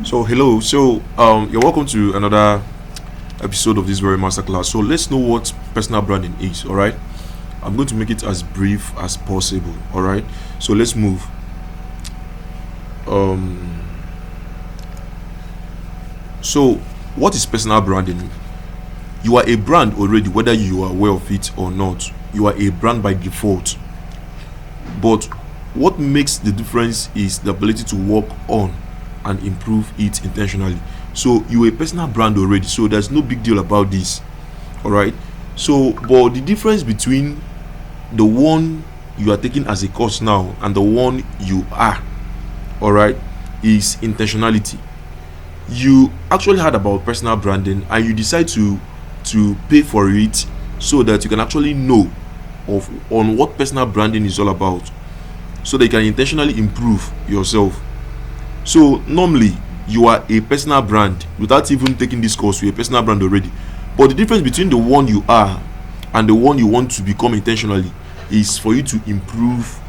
So hello, you're welcome to another episode of this very masterclass. So let's know what personal branding is. All right, I'm going to make it as brief as possible. All right, so let's move. Um, so what is personal branding? You are a brand already, whether you are aware of it or not. You are a brand by default. But what makes the difference is the ability to work on and improve it intentionally. So you're a personal brand already, so there's no big deal about this. All right. So, but the difference between the one you are taking as a course now and the one you are, all right, is intentionality. You actually heard about personal branding and you decide to pay for it so that you can actually know of on what personal branding is all about, so that you can intentionally improve yourself. So normally you are a personal brand without even taking this course. You're a personal brand already, but the difference between the one you are and the one you want to become intentionally is for you to improve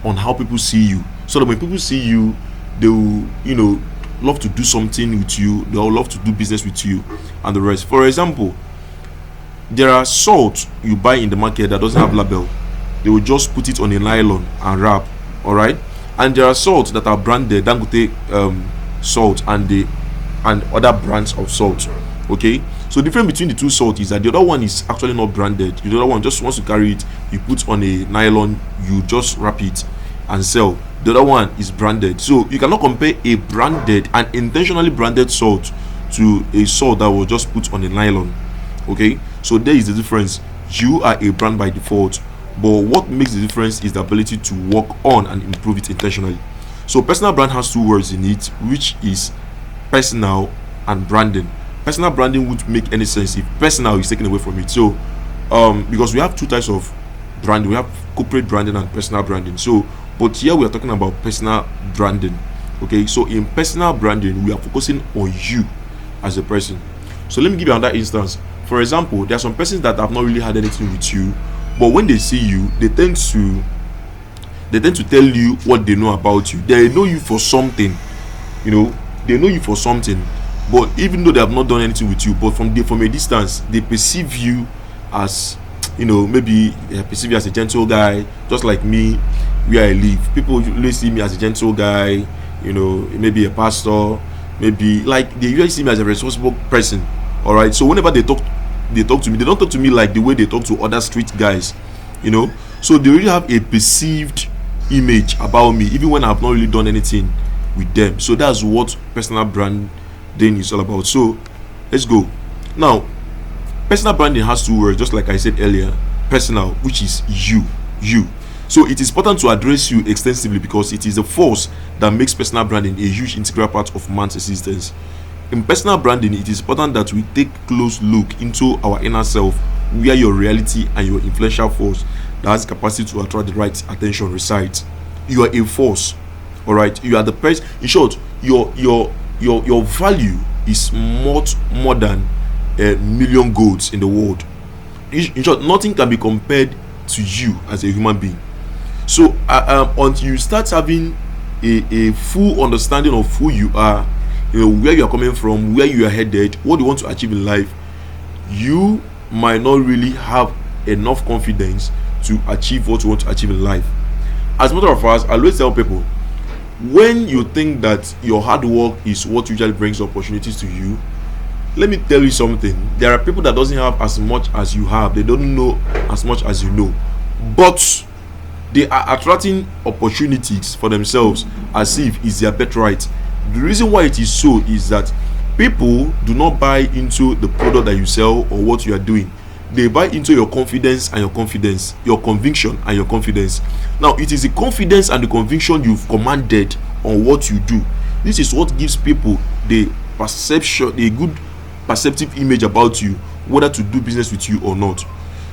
on how people see you, so that when people see you, they will love to do something with you, they will love to do business with you and the rest. For example, there are salt you buy in the market that doesn't have label. They will just put it on a nylon and wrap. All right. And there are salts that are branded Dangote salt and other brands of salt. Okay, so the difference between the two salt is that the other one is actually not branded. The other one, just wants to carry it, you put on a nylon, you just wrap it and sell. The other one is branded. So you cannot compare a branded and intentionally branded salt to a salt that was just put on a nylon. Okay, so there is the difference. You are a brand by default, but what makes the difference is the ability to work on and improve it intentionally. So personal brand has two words in it, which is personal and branding. Personal branding wouldn't make any sense if personal is taken away from it. So because we have two types of branding, we have corporate branding and personal branding. So but here we are talking about personal branding. Okay, so in personal branding we are focusing on you as a person. So let me give you another instance. For example, there are some persons that have not really had anything with you, but when they see you, they tend to tell you what they know about you. They know you for something, you know. They know you for something, but even though they have not done anything with you, but from a distance, they perceive you as, maybe they perceive you as a gentle guy, just like me, where I live. People usually see me as a gentle guy, maybe a pastor, maybe like they usually see me as a responsible person. All right. So whenever they talk to me, they don't talk to me like the way they talk to other street guys, so they really have a perceived image about me even when I've not really done anything with them. So that's what personal branding is all about. So let's go. Now, personal branding has two words, just like I said earlier. Personal, which is you. So it is important to address you extensively because it is the force that makes personal branding a huge integral part of man's existence. In personal branding, it is important that we take close look into our inner self, where your reality and your influential force that has the capacity to attract the right attention resides. You are a force. All right. You are the person. In short, your value is much more than a million golds in the world. In short, nothing can be compared to you as a human being. So until you start having a full understanding of who you are, where you are coming from, where you are headed, what you want to achieve in life, you might not really have enough confidence to achieve what you want to achieve in life. As a matter of fact, I always tell people, when you think that your hard work is what usually brings opportunities to you, let me tell you something. There are people that doesn't have as much as you have. They don't know as much as you know, but they are attracting opportunities for themselves as if it's their birthright. The reason why it is so is that people do not buy into the product that you sell or what you are doing. They buy into your confidence and your confidence, your conviction and your confidence. Now, it is the confidence and the conviction you've commanded on what you do. This is what gives people the perception, a good perceptive image about you, whether to do business with you or not.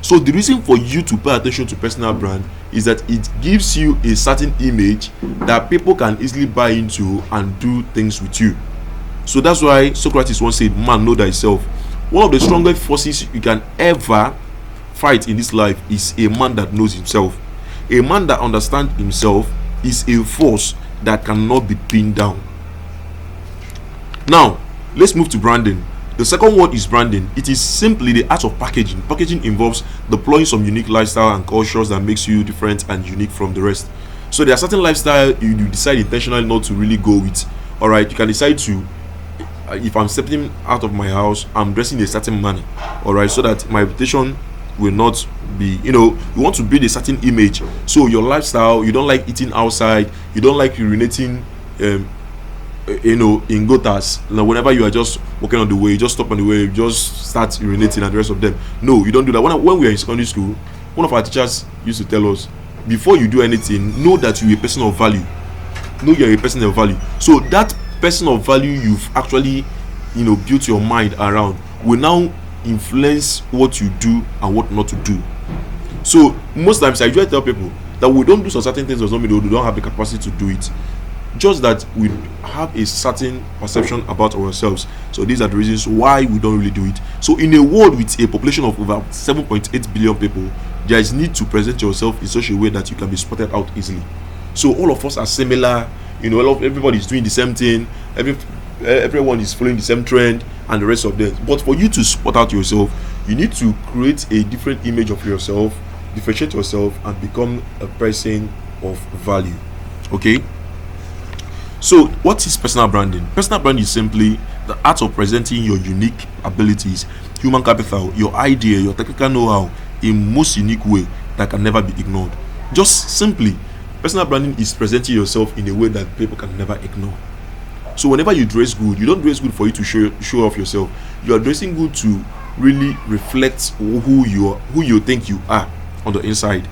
So the reason for you to pay attention to personal brand is that it gives you a certain image that people can easily buy into and do things with you. So that's why Socrates once said, man, know thyself. One of the strongest forces you can ever fight in this life is a man that knows himself. A man that understands himself is a force that cannot be pinned down. Now, let's move to branding. The second word is branding. It is simply the art of packaging. Packaging involves deploying some unique lifestyle and cultures that makes you different and unique from the rest. So there are certain lifestyle you decide intentionally not to really go with. All right, you can decide to, if I'm stepping out of my house, I'm dressing in a certain manner. All right, so that my reputation will not be, you want to build a certain image. So your lifestyle, you don't like eating outside, you don't like urinating in gutters. Now whenever you are just walking on the way, you just stop on the way, you just start urinating and the rest of them. No, you don't do that. When we are in secondary school, one of our teachers used to tell us, before you do anything, know that you're a person of value. Know you're a person of value. So that person of value you've actually built your mind around will now influence what you do and what not to do. So most times I usually tell people that we don't do some certain things does not mean we don't have the capacity to do it, just that we have a certain perception about ourselves. So these are the reasons why we don't really do it. So in a world with a population of over 7.8 billion people, there is need to present yourself in such a way that you can be spotted out easily. So all of us are similar, everybody is doing the same thing, everyone is following the same trend and the rest of them. But for you to spot out yourself, you need to create a different image of yourself, differentiate yourself, and become a person of value. Okay, so what is personal branding? Personal branding is simply the art of presenting your unique abilities, human capital, your idea, your technical know-how in most unique way that can never be ignored. Just simply, personal branding is presenting yourself in a way that people can never ignore. So whenever you dress good, you don't dress good for you to show off yourself. You are dressing good to really reflect who you think you are on the inside.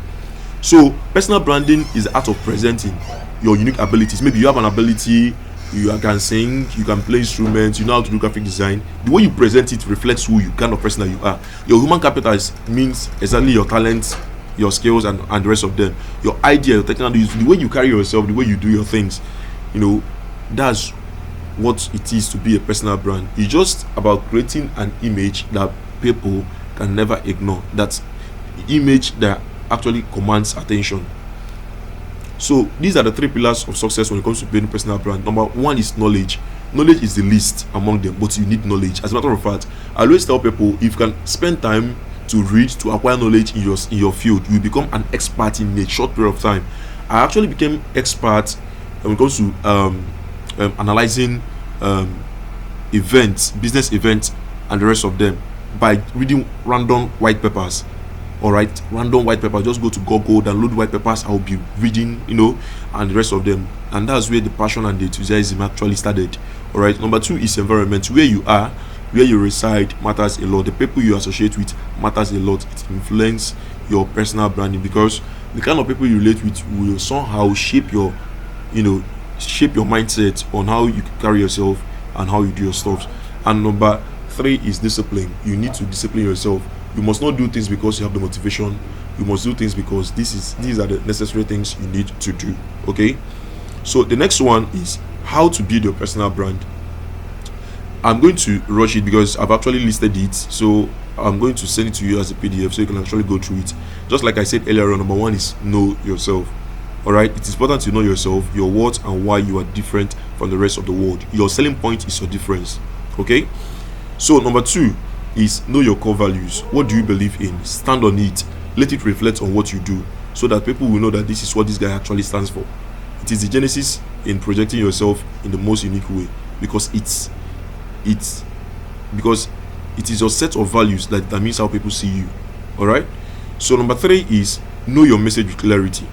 So personal branding is the art of presenting your unique abilities. Maybe you have an ability, you can sing, you can play instruments, you know how to do graphic design. The way you present it reflects who you kind of person that you are. Your human capital means exactly your talents, your skills, and the rest of them. Your idea, your technical, the way you carry yourself, the way you do your things, that's what it is to be a personal brand. It's just about creating an image that people can never ignore. That's the image that actually commands attention. So these are the three pillars of success when it comes to building personal brand. Number one is knowledge. Knowledge is the least among them, but you need knowledge. As a matter of fact, I always tell people, if you can spend time to read, to acquire knowledge in your field, you become an expert in a short period of time. I actually became expert when it comes to analyzing events, business events, and the rest of them by reading random white papers. All right, random white papers. Just go to Google, download white papers. I'll be reading, and the rest of them. And that's where the passion and the enthusiasm actually started. All right. Number two is environment. Where you are, where you reside matters a lot. The people you associate with matters a lot. It influences your personal branding, because the kind of people you relate with will somehow shape your mindset on how you carry yourself and how you do your stuff. And number three is discipline. You need to discipline yourself. You must not do things because you have the motivation. You must do things because these are the necessary things you need to do. Okay, so the next one is how to build your personal brand. I'm going to rush it because I've actually listed it, so I'm going to send it to you as a PDF so you can actually go through it. Just like I said earlier on, number one is know yourself. All right, it is important to know yourself, your what and why you are different from the rest of the world. Your selling point is your difference. Okay, so number two is know your core values. What do you believe in? Stand on it. Let it reflect on what you do, so that people will know that this is what this guy actually stands for. It is the genesis in projecting yourself in the most unique way, because it is your set of values that determines how people see you. All right. So number three is know your message with clarity.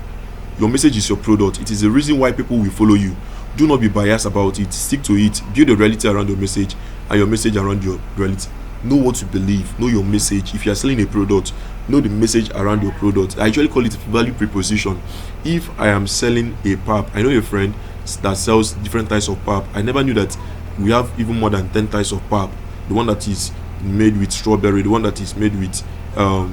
Your message is your product. It is the reason why people will follow you. Do not be biased about it. Stick to it. Build a reality around your message and your message around your reality. Know what you believe. Know your message. If you are selling a product, know the message around your product. I actually call it value proposition. If I am selling a pap, I know a friend that sells different types of pap. I never knew that we have even more than 10 types of pap. The one that is made with strawberry, the one that is made with a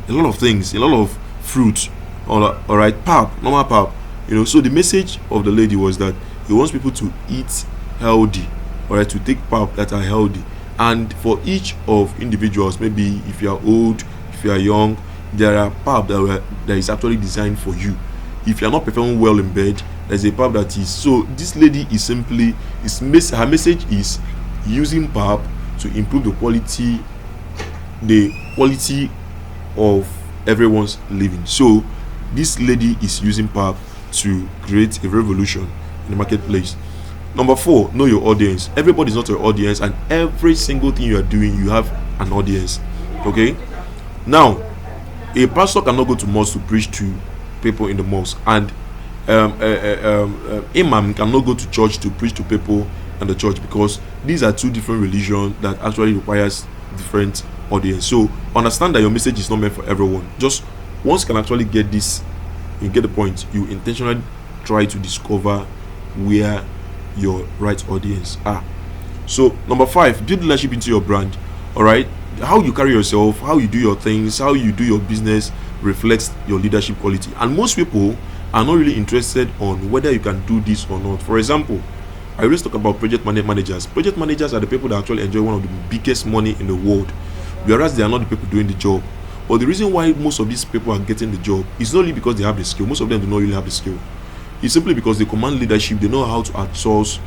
lot of things, a lot of fruit. All right, pap, normal pap. So the message of the lady was that he wants people to eat healthy, all right, to take pap that are healthy. And for each of individuals, maybe if you are old, if you are young, there are pap that is actually designed for you. If you are not performing well in bed, There's a pap that is, so this lady is simply her message is using pap to improve the quality of everyone's living. So this lady is using pap to create a revolution in the marketplace. Number 4, know your audience. Everybody is not your audience, and every single thing you are doing, you have an audience. Okay. Now, a pastor cannot go to mosque to preach to people in the mosque, and imam cannot go to church to preach to people in the church, because these are two different religions that actually requires different audience. So understand that your message is not meant for everyone. Just once you can actually get this, you get the point, you intentionally try to discover where your right audience are. So number 5, build leadership into your brand. All right, how you carry yourself, how you do your things, how you do your business reflects your leadership quality. And most people are not really interested on whether you can do this or not. For example, I always talk about project managers. Project managers are the people that actually enjoy one of the biggest money in the world, whereas they are not the people doing the job. But the reason why most of these people are getting the job is not only because they have the skill. Most of them do not really have the skill. It's simply because they command leadership. They know how to outsource,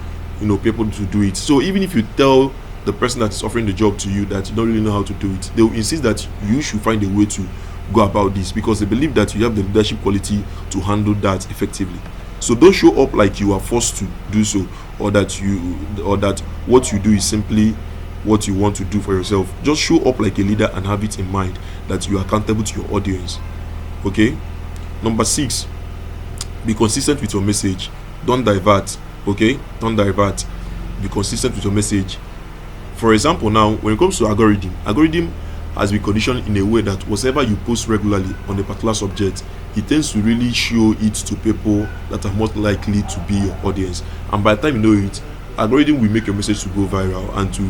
people to do it. So even if you tell the person that is offering the job to you that you don't really know how to do it, they will insist that you should find a way to go about this, because they believe that you have the leadership quality to handle that effectively. So don't show up like you are forced to do so, or that what you do is simply what you want to do for yourself. Just show up like a leader and have it in mind that you are accountable to your audience. Okay. Number 6, be consistent with your message. Don't divert. Okay, don't divert. Be consistent with your message. For example, now when it comes to algorithm has been conditioned in a way that whatever you post regularly on a particular subject, it tends to really show it to people that are most likely to be your audience. And by the time you know it, algorithm will make your message to go viral and to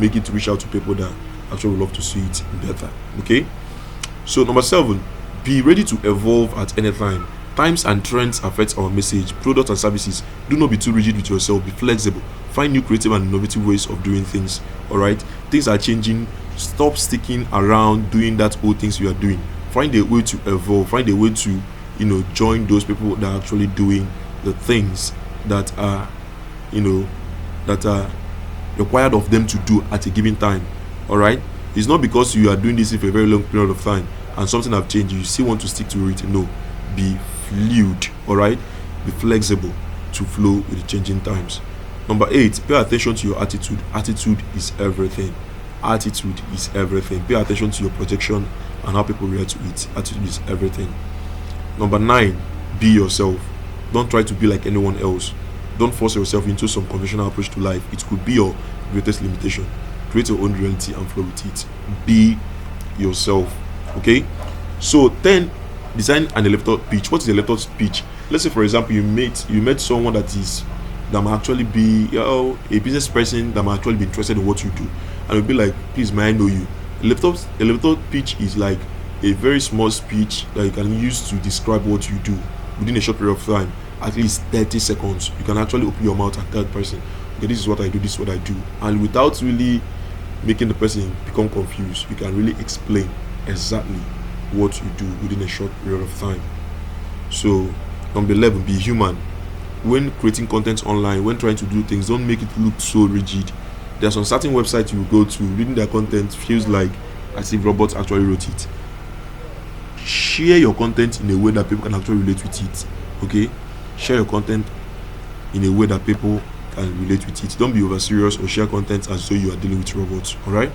make it reach out to people that actually would love to see it better. Okay. So number 7, be ready to evolve at any time. Times and trends affect our message, products and services. Do not be too rigid with yourself. Be flexible. Find new creative and innovative ways of doing things. All right, things are changing. Stop sticking around doing that old things you are doing. Find a way to evolve. Find a way to join those people that are actually doing the things that are that are required of them to do at a given time. All right, it's not because you are doing this for a very long period of time and something have changed, you still want to stick to it. No, be fluid. All right, be flexible to flow with the changing times. Number 8, pay attention to your attitude. Attitude is everything. Attitude is everything. Pay attention to your projection and how people react to it. Attitude is everything. Number 9, be yourself. Don't try to be like anyone else. Don't force yourself into some conventional approach to life. It could be your greatest limitation. Create your own reality and flow with it. Be yourself. Okay. So 10, design an elevator pitch. What is elevator pitch? Let's say, for example, you met someone that might actually be a business person that might actually be interested in what you do, and you'll be like, please, may I know you? Elevator pitch is like a very small speech that you can use to describe what you do within a short period of time, at least 30 seconds. You can actually open your mouth and tell the person, okay, this is what I do, this is what I do, and without really making the person become confused, you can really explain exactly what you do within a short period of time. So number 11, be human. When creating content online, when trying to do things, don't make it look so rigid. There are some certain websites you will go to, reading their content feels like as if robots actually wrote it. Share your content in a way that people can actually relate with it. Okay, share your content in a way that people can relate with it. Don't be over serious or share content as though you are dealing with robots. All right,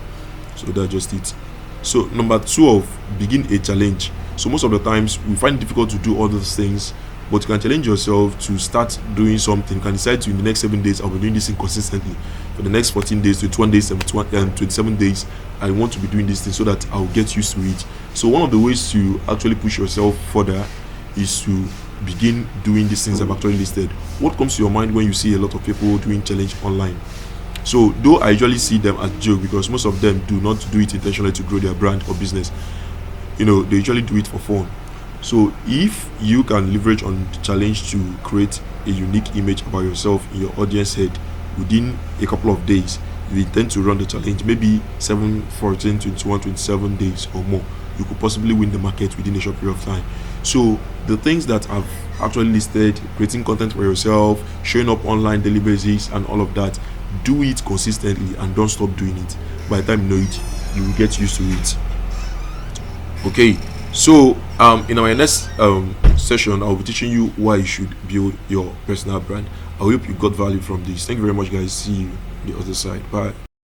so that's just it. So number 12, begin a challenge. So most of the times we find it difficult to do all those things, but you can challenge yourself to start doing something. You can decide to, in the next 7 days, I'll be doing this thing consistently. For the next 14 days, 21 days, 27 days, I want to be doing this thing so that I'll get used to it. So one of the ways to actually push yourself further is to begin doing these things I've actually listed. What comes to your mind when you see a lot of people doing challenge online? So though I usually see them as joke, because most of them do not do it intentionally to grow their brand or business. They usually do it for fun. So if you can leverage on the challenge to create a unique image about yourself in your audience head within a couple of days, you intend to run the challenge, maybe 7, 14, 21, 27 days or more, you could possibly win the market within a short period of time. So the things that I've actually listed, creating content for yourself, showing up online daily basis, and all of that, do it consistently and don't stop doing it. By the time you know it, you will get used to it. Okay, so in our next session, I'll be teaching you why you should build your personal brand. I hope you got value from this. Thank you very much, guys. See you on the other side. Bye.